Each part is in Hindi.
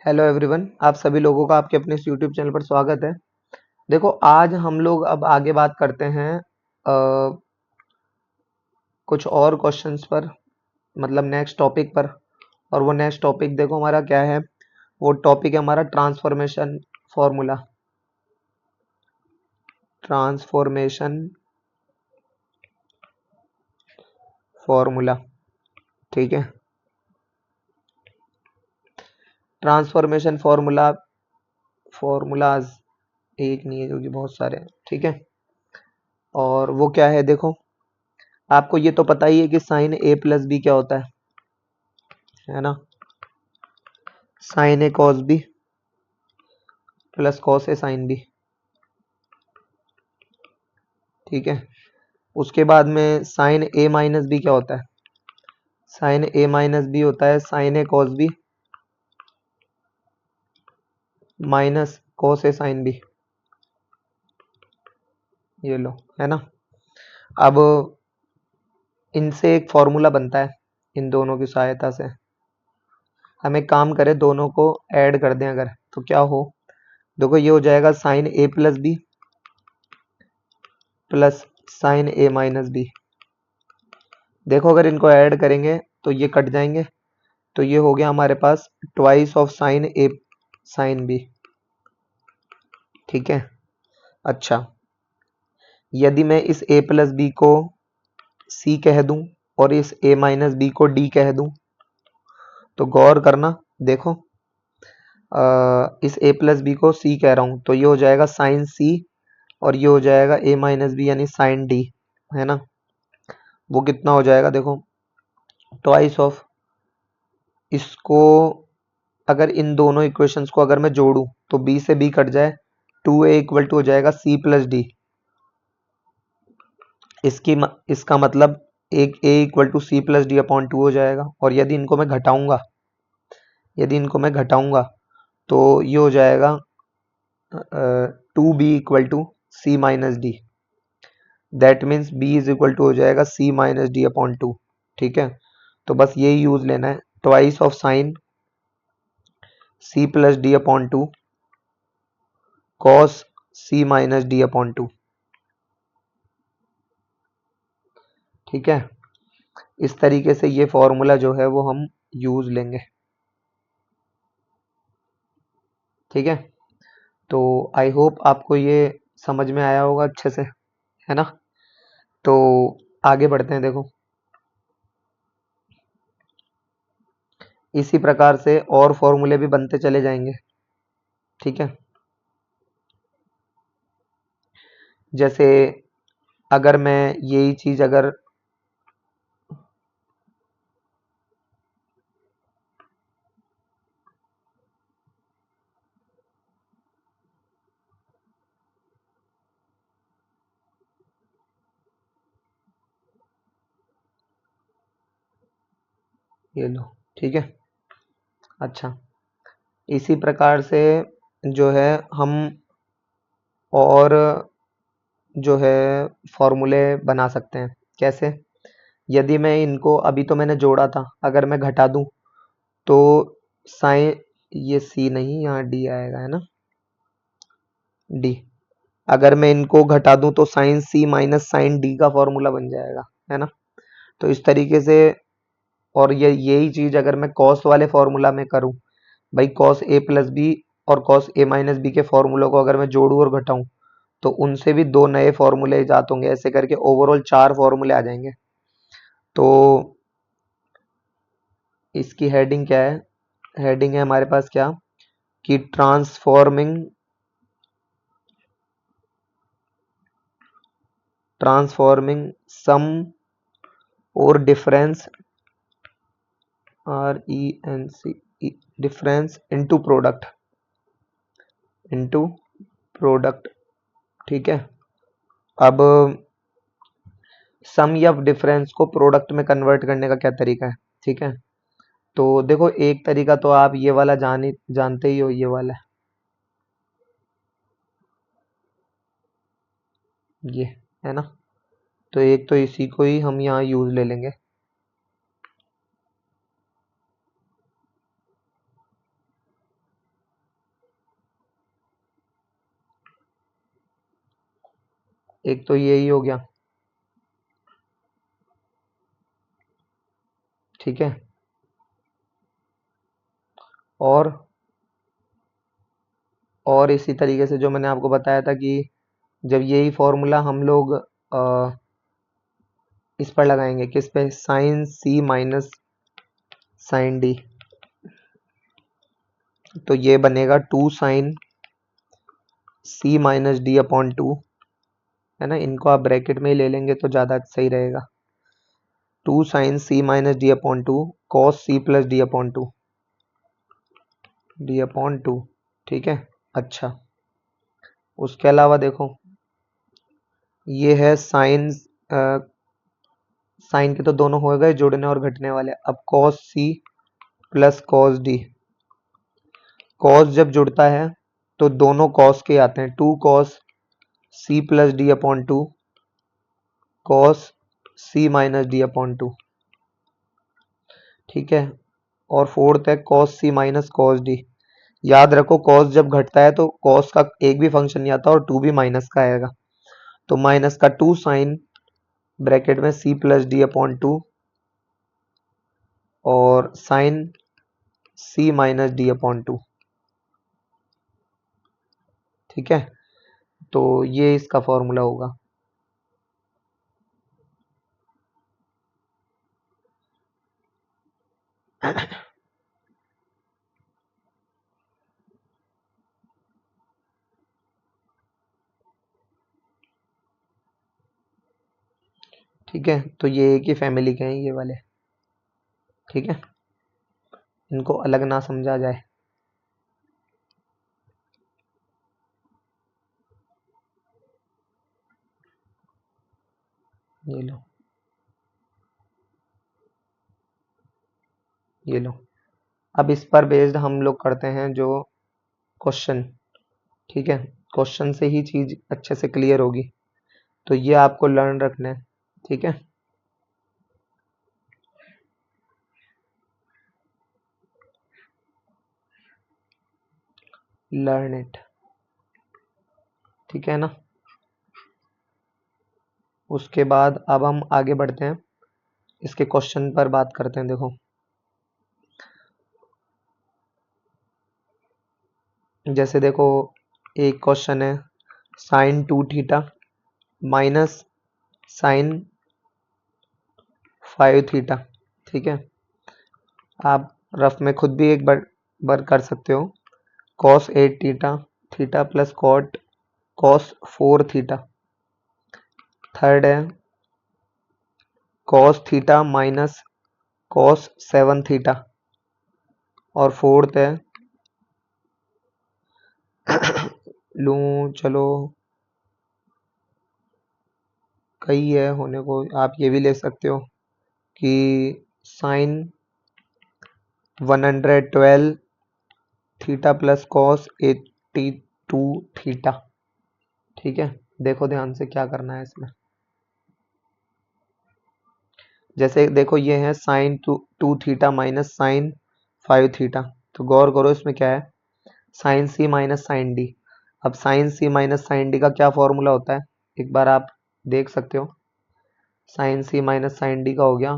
हेलो एवरीवन, आप सभी लोगों का आपके अपने इस यूट्यूब चैनल पर स्वागत है। देखो, आज हम लोग अब आगे बात करते हैं कुछ और क्वेश्चंस पर, मतलब नेक्स्ट टॉपिक पर। और वो नेक्स्ट टॉपिक देखो हमारा क्या है। वो टॉपिक है हमारा ट्रांसफॉर्मेशन फॉर्मूला। ट्रांसफॉर्मेशन फॉर्मूला, ठीक है। ट्रांसफॉर्मेशन फॉर्मूलाज एक नहीं है क्योंकि बहुत सारे हैं, ठीक है। और वो क्या है, देखो आपको ये तो पता ही है कि साइन ए प्लस बी क्या होता है ना। Sign A cos B plus cos A sine B, ठीक है। उसके बाद में साइन ए माइनस बी क्या होता है। साइन ए माइनस बी होता है sign A cos B minus cos A sine B. ये लो, है ना। अब इनसे एक फॉर्मूला बनता है, इन दोनों की सहायता से हम एक काम करें, दोनों को ऐड कर दें अगर, तो क्या हो। देखो ये हो जाएगा sine A plus B plus sine A minus B. देखो अगर इनको ऐड करेंगे तो ये कट जाएंगे, तो ये हो गया हमारे पास twice of sine A sine B, ठीक है। अच्छा, यदि मैं इस a प्लस बी को c कह दूं और इस a माइनस बी को d कह दूं, तो गौर करना। देखो इस a प्लस बी को c कह रहा हूं तो ये हो जाएगा साइन c, और ये हो जाएगा a माइनस बी यानी साइन d, है ना। वो कितना हो जाएगा, देखो ट्वाइस ऑफ इसको, अगर इन दोनों इक्वेशंस को अगर मैं जोड़ूं तो b से b कट जाए, 2a इक्वल टू हो जाएगा c प्लस डी। इसका मतलब एक a equal to C plus D upon two हो जाएगा। और यदि इनको मैं घटाऊंगा तो ये हो जाएगा 2b equal to C minus D. That means b is equal to हो जाएगा c minus D upon two, ठीक है। तो बस यही यूज लेना है, twice of sine c plus D upon two cos c minus D upon two, ठीक है। इस तरीके से ये फॉर्मूला जो है वो हम यूज लेंगे, ठीक है। तो आई होप आपको ये समझ में आया होगा अच्छे से, है ना। तो आगे बढ़ते हैं। देखो इसी प्रकार से और फॉर्मूले भी बनते चले जाएंगे, ठीक है। जैसे अगर मैं यही चीज अगर ये लो, ठीक है। अच्छा, इसी प्रकार से जो है हम और जो है फॉर्मूले बना सकते हैं। कैसे, यदि मैं इनको अभी तो मैंने जोड़ा था, अगर मैं घटा दूं तो साइन, ये सी नहीं यहाँ डी आएगा, है ना, डी। अगर मैं इनको घटा दूं तो sign C minus sine D का फॉर्मूला बन जाएगा, है ना। तो इस तरीके से, और ये यही चीज अगर मैं कॉस वाले फॉर्मूला में करूं, भाई कॉस ए प्लस बी और कॉस ए माइनस बी के फॉर्मूलों को अगर मैं जोड़ूं और घटाऊं तो उनसे भी दो नए फॉर्मूले इजाद होंगे। ऐसे करके ओवरऑल चार फॉर्मूले आ जाएंगे। तो इसकी हेडिंग क्या है, हेडिंग है हमारे पास क्या, कि ट्रांसफॉर्मिंग सम और difference, R E N C, difference into product, ठीक है। अब सम या डिफरेंस को प्रोडक्ट में कन्वर्ट करने का क्या तरीका है, ठीक है। तो देखो एक तरीका तो आप ये वाला जानते ही हो, ये वाला, ये, है ना। तो एक तो इसी को ही हम यहाँ यूज ले लेंगे। एक तो यही हो गया, ठीक है। और इसी तरीके से जो मैंने आपको बताया था कि जब यही फॉर्मूला हम लोग इस पर लगाएंगे, किस पे, sign C minus sine D, तो ये बनेगा 2 sine C minus D upon 2, है ना। इनको आप ब्रैकेट में ही ले लेंगे तो ज़्यादा सही रहेगा। 2 sine C minus D upon 2 cos C plus D upon 2, D upon 2, ठीक है। अच्छा, उसके अलावा देखो, ये है साइन, साइन के तो दोनों हो गए जुड़ने और घटने वाले। अब cos C plus cos D, cos जब जुड़ता है तो दोनों कॉस के आते हैं, 2 cos C plus D upon 2 cos C minus D upon 2, ठीक है। और फोर्थ है cos C minus cos D. याद रखो कॉस जब घटता है तो कॉस का एक भी फंक्शन नहीं आता और 2 भी माइनस का आएगा, तो माइनस का 2 साइन ब्रैकेट में सी प्लस डी अपॉन 2 और sign C minus D upon 2, ठीक है। तो ये इसका फॉर्मूला होगा। ठीक है, तो ये एक ही फैमिली के हैं ये वाले, ठीक है। इनको अलग ना समझा जाए। ये लो, ये लो। अब इस पर बेस्ड हम लोग करते हैं जो क्वेश्चन, ठीक है। क्वेश्चन से ही चीज अच्छे से क्लियर होगी, तो ये आपको लर्न रखना है, ठीक है। लर्न इट, ठीक है ना। उसके बाद अब हम आगे बढ़ते हैं, इसके क्वेश्चन पर बात करते हैं। देखो, जैसे देखो, एक क्वेश्चन है sine 2 theta minus sine 5 theta, ठीक है। आप रफ में खुद भी एक बार कर सकते हो, cos 8 theta theta plus cot cos 4 theta. Third है cos theta minus cos 7 theta. और फोर्थ है लूं, चलो कई है होने को, आप ये भी ले सकते हो कि sine 112 theta plus cos 82 theta, ठीक है। देखो ध्यान से क्या करना है इसमें। जैसे देखो ये है sine 2 theta minus sine 5 theta, तो गौर करो इसमें क्या है, sine C minus sine D. अब sine C minus sine D का क्या फॉर्मूला होता है, एक बार आप देख सकते हो। Sign C minus sine D का हो गया,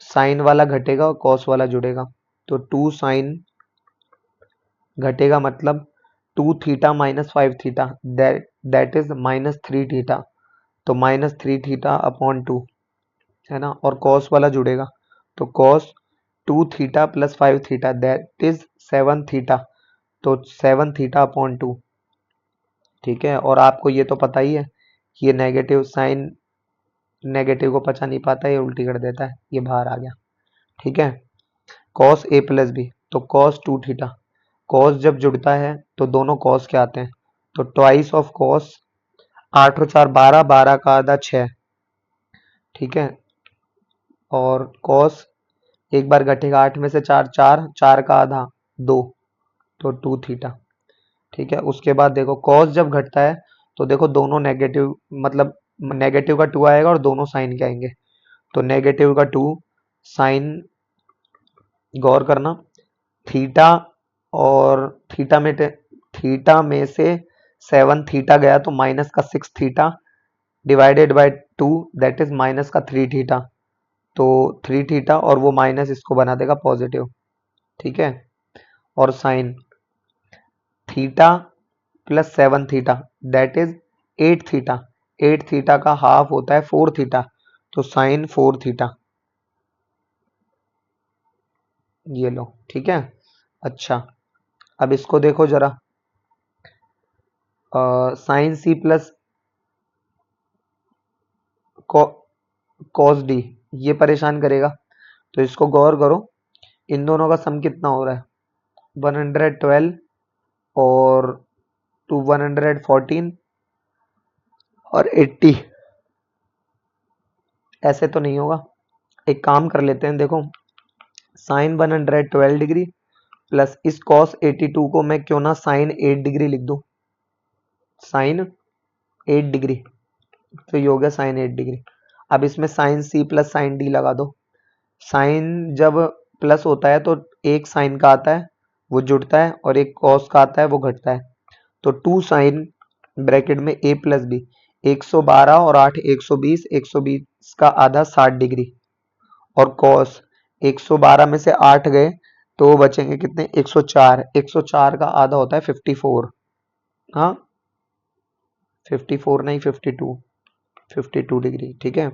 साइन वाला घटेगा और कॉस वाला जुड़ेगा, तो 2 साइन घटेगा मतलब 2 theta minus 5 theta, that is minus 3 theta, तो माइनस 3 थीटा अपॉन 2, है ना। और कॉस वाला जुड़ेगा, तो cos 2 theta plus 5 theta that is 7 theta, तो 7 थीटा अपॉन 2, ठीक है। और आपको ये तो पता ही है, ये नेगेटिव साइन नेगेटिव को पचा नहीं पाता, ये उल्टी कर देता है, ये बाहर आ गया, ठीक है। कॉस ए प्लस बी, तो कॉस 2 थीटा, कॉस जब जुड़ता है तो दोनों कॉस के आते हैं, तो ट्वाइस ऑफ कॉस, 8 और 4 12, 12 का आधा 6, ठीक है। और कॉस एक बार घटेगा, 8 में से 4 4, 4 का आधा 2, तो 2 थीटा, ठीक है। उसके बाद देखो कॉस जब घटता है तो देखो दोनों नेगेटिव, मतलब नेगेटिव का 2 आएगा और दोनों साइन के आएंगे, तो नेगेटिव का 2 साइन, गौर करना, थीटा, और थीटा में से 7 थीटा गया तो माइनस का 6 theta divided by 2 that is minus का 3 थीटा, तो 3 थीटा और वो माइनस इसको बना देगा पॉजिटिव, ठीक है। और sine theta plus 7 theta that is 8 theta, 8 theta का हाफ होता है 4 थीटा, तो साइन 4 थीटा, ये लो, ठीक है। अच्छा, अब इसको देखो जरा, sine C plus cos D, ये परेशान करेगा, तो इसको गौर करो, इन दोनों का सम कितना हो रहा है, 112 और 114 और 80, ऐसे तो नहीं होगा। एक काम कर लेते हैं, देखो साइन 112 डिग्री प्लस इस कॉस 82 को मैं क्यों ना साइन 8 डिग्री लिख दूं, साइन 8 डिग्री, तो ये हो गया साइन 8 डिग्री। अब इसमें sine C plus sine D लगा दो, साइन जब प्लस होता है तो एक साइन का आता है वो जुड़ता है और एक कॉस का आता है वो घटता है, तो 2 साइन ब्रैकेट में ए प्लस बी, 112 और 8 120, 120 का आधा 60 डिग्री, और कॉस 112 में से 8 गए तो बचेंगे कितने, 104, 104 का आधा होता है 54, हाँ 54 नहीं 52, 52 डिग्री, ठीक है।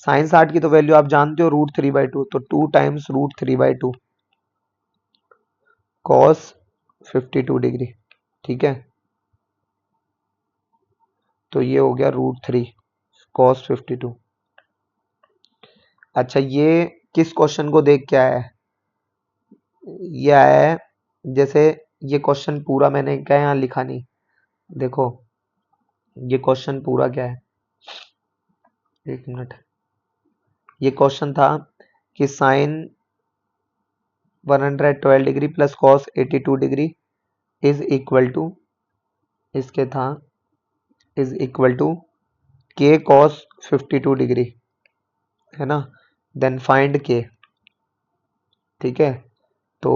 साइन 60 की तो वैल्यू आप जानते हो √3/2, तो 2 टाइम्स √3/2 कॉस 52 डिग्री, ठीक है। तो ये हो गया √3 कॉस 52। अच्छा, ये किस क्वेश्चन को देख के आया है, ये आया है, जैसे ये क्वेश्चन पूरा मैंने क्या यहाँ लिखा नहीं, देखो ये क्वेश्चन पूरा क्या है, एक मिनट, ये क्वेश्चन था कि sine 112 degree plus cos 82 degree is equal to, इसके था इज इक्वल टू के कॉस 52 डिग्री, है ना, देन फाइंड के, ठीक है। तो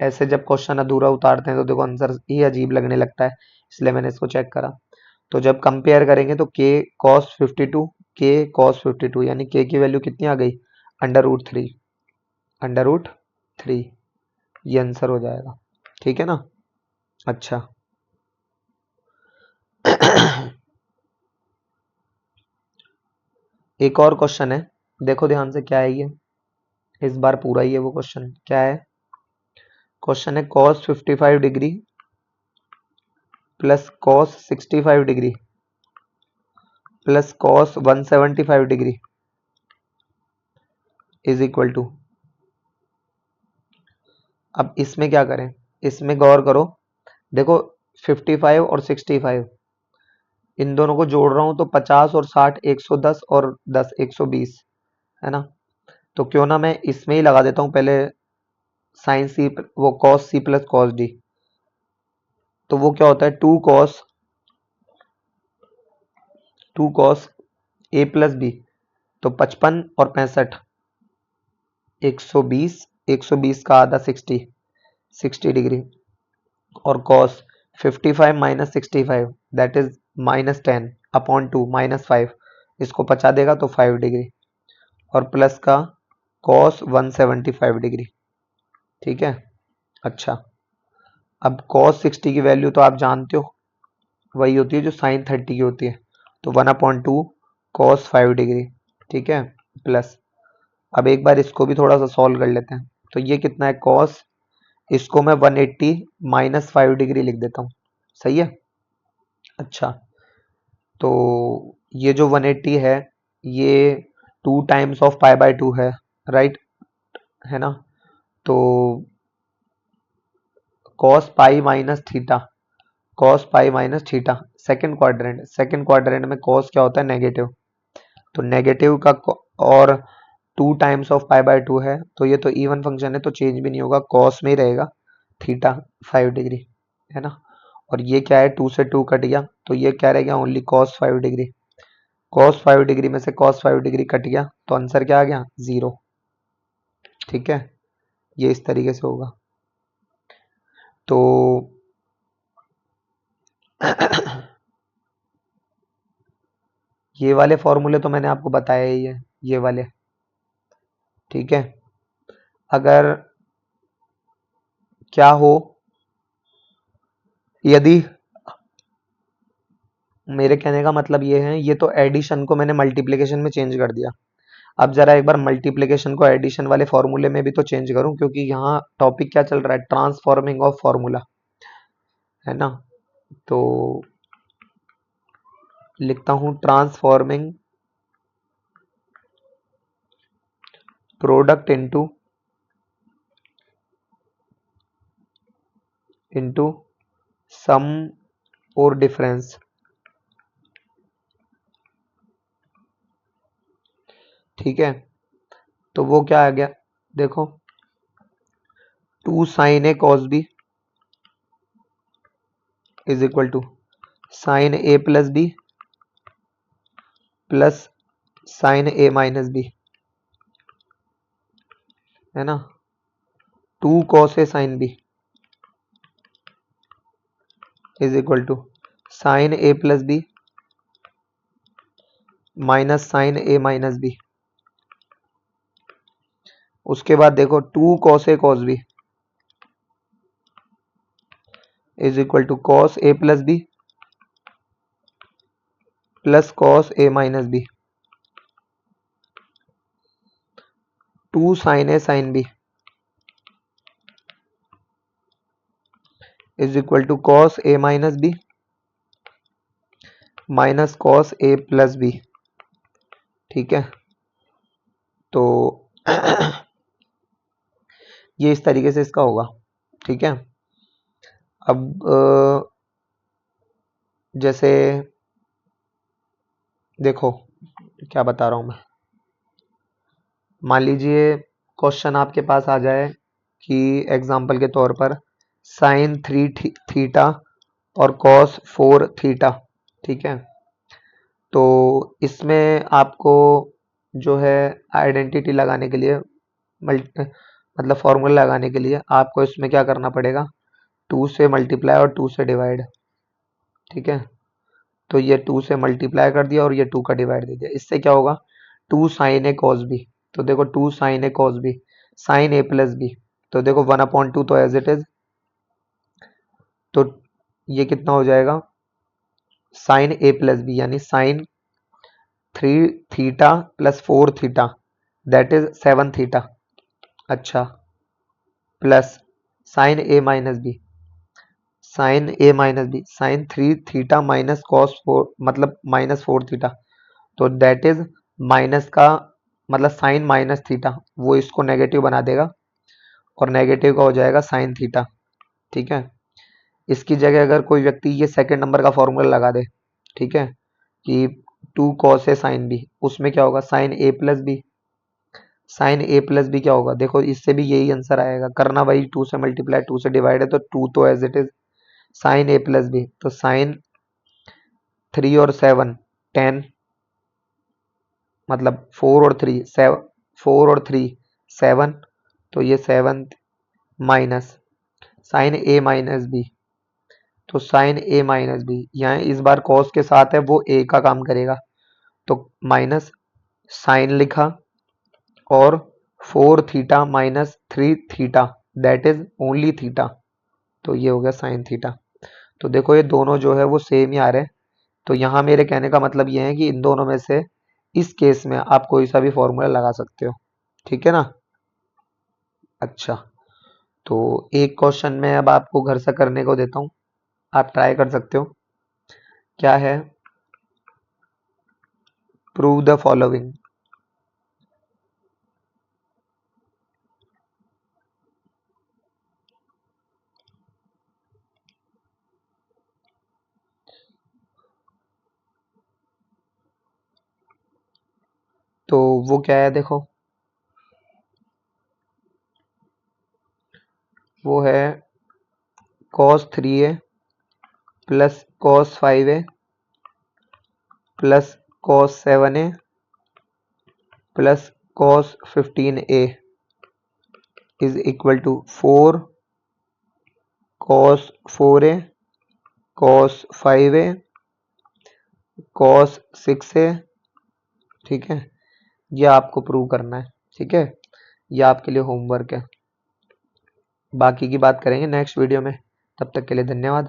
ऐसे जब क्वेश्चन अधूरा उतारते हैं तो देखो आंसर ही अजीब लगने लगता है, इसलिए मैंने इसको चेक करा। तो जब कंपेयर करेंगे तो के कॉस 52, के कॉस 52 यानी के की वैल्यू कितनी आ गई, √3, √3, ये आंसर हो जाएगा, ठीक है ना। अच्छा एक और क्वेश्चन है, देखो ध्यान से क्या है ये, इस बार पूरा ही है वो क्वेश्चन, क्या है, क्वेश्चन है cos 55 degree plus cos 65 degree plus cos 175 degree is equal to, अब इसमें क्या करें, इसमें गौर करो, देखो 55 और 65, इन दोनों को जोड़ रहा हूं तो 50 और 60 110 और 10 120, है ना। तो क्यों ना मैं इसमें ही लगा देता हूं पहले साइन सी, वो cos C plus cos D, तो वो क्या होता है 2 कॉस ए प्लस बी, तो 55 और 65, 120, 120 का आधा 60, 60 डिग्री, और cos 55 माइनस 65 दैट इज -10/2 -5, इसको पचा देगा तो 5 डिग्री, और प्लस का cos 175 डिग्री, ठीक है। अच्छा, अब cos 60 की वैल्यू तो आप जानते हो, वही होती है जो sin 30 की होती है, तो 1/2 cos 5 डिग्री, ठीक है, प्लस, अब एक बार इसको भी थोड़ा सा सॉल्व कर लेते हैं, तो ये कितना है cos, इसको मैं 180 माइनस 5 डिग्री लिख देता हूँ, सही है। अच्छा, तो ये जो 180 है ये 2 टाइम्स ऑफ π/2 है, राइट, है ना। तो cos pi minus theta, cos pi minus theta, second quadrant में cos क्या होता है, नेगेटिव, तो नेगेटिव का और 2 टाइम्स ऑफ π/2 है, तो ये तो इवन फंक्शन है तो चेंज भी नहीं होगा, cos में ही रहेगा, थीटा 5 डिग्री, है ना। और ये क्या है, 2 से 2 कट गया, तो ये क्या रह गया, only cos 5 degree, cos 5 degree में से cos 5 डिग्री कट गया, तो आंसर क्या आ गया, 0, ठीक है। ये इस तरीके से होगा, तो ये वाले फॉर्मूले तो मैंने आपको बताया ही है, ये वाले, ठीक है। अगर क्या हो, यदि, मेरे कहने का मतलब ये है, ये तो एडिशन को मैंने मल्टीप्लिकेशन में चेंज कर दिया। अब जरा एक बार मल्टीप्लिकेशन को एडिशन वाले फॉर्मूले में भी तो चेंज करूं, क्योंकि यहाँ टॉपिक क्या चल रहा है, ट्रांसफॉर्मिंग ऑफ फॉर्मूला, है ना। तो लिखता हूं transforming product into into some और डिफरेंस, ठीक है। तो वो क्या आ गया, देखो, 2 sine A cos B is equal to sine A plus B plus sine A minus B, है ना। 2 cos A sine B is equal to sine A plus B minus sine A minus B. उसके बाद देखो 2 cos A cos B is equal to cos A plus B plus cos A minus B. 2 sine A sine B is equal to cos A minus B minus cos A plus B, ठीक है। तो ये इस तरीके से इसका होगा, ठीक है। अब जैसे देखो क्या बता रहा हूं मैं, मान लीजिए क्वेश्चन आपके पास आ जाए कि एग्जाम्पल के तौर पर साइन 3 थीटा और कॉस 4 थीटा, ठीक है। तो इसमें आपको जो है आइडेंटिटी लगाने के लिए, मतलब फॉर्मूला लगाने के लिए आपको इसमें क्या करना पड़ेगा, 2 से मल्टीप्लाई और 2 से डिवाइड, ठीक है। तो ये 2 से मल्टीप्लाई कर दिया और ये 2 का डिवाइड दे दिया, इससे क्या होगा, 2 साइन ए कॉस बी। तो देखो 2 sine A cos B sine A plus B, तो देखो 1/2 तो एज इट इज, तो ये कितना हो जाएगा, साइन ए प्लस बी यानी sine 3 theta plus 4 theta that is 7 theta, अच्छा, plus sine A minus B sine A minus B sine 3 theta minus cos 4 मतलब माइनस 4 थीटा, तो दैट इज माइनस का मतलब साइन माइनस थीटा, वो इसको नेगेटिव बना देगा और नेगेटिव का हो जाएगा साइन थीटा, ठीक है। इसकी जगह अगर कोई व्यक्ति ये सेकंड नंबर का फॉर्मूला लगा दे, ठीक है, कि 2 कॉस ए साइन बी, उसमें क्या होगा, sign A plus B sine A plus B क्या होगा, देखो इससे भी यही आंसर आएगा, करना वही 2 से मल्टीप्लाई 2 से डिवाइड है, तो 2 तो as it is sine A plus B, तो साइन 3 और 7 10, मतलब 4 और 3 7, 4 और 3 7, तो ये 7 minus sine A minus B, तो साइन ए माइनस बी यहाँ इस बार कॉस के साथ है, वो ए का काम करेगा, तो माइनस साइन लिखा और 4 theta minus 3 theta that is only theta, तो ये हो गया साइन थीटा। तो देखो ये दोनों जो है वो सेम ही आ रहे हैं, तो यहाँ मेरे कहने का मतलब ये है कि इन दोनों में से इस केस में आप कोई सा भी फॉर्मूला लगा सकते हो, ठीक है ना। अच्छा, तो एक क्वेश्चन मैं अब आपको घर से करने को देता हूँ, आप ट्राई कर सकते हो, क्या है, प्रूव द फॉलोइंग। तो वो क्या है, देखो वो है cos 3a plus cos 5a plus cos 7a plus cos 15a is equal to 4 cos 4a cos 5a cos 6a ठीक है, ये आपको प्रूव करना है। ठीक है, ये आपके लिए होमवर्क है। बाकी की बात करेंगे नेक्स्ट वीडियो में। तब तक के लिए धन्यवाद।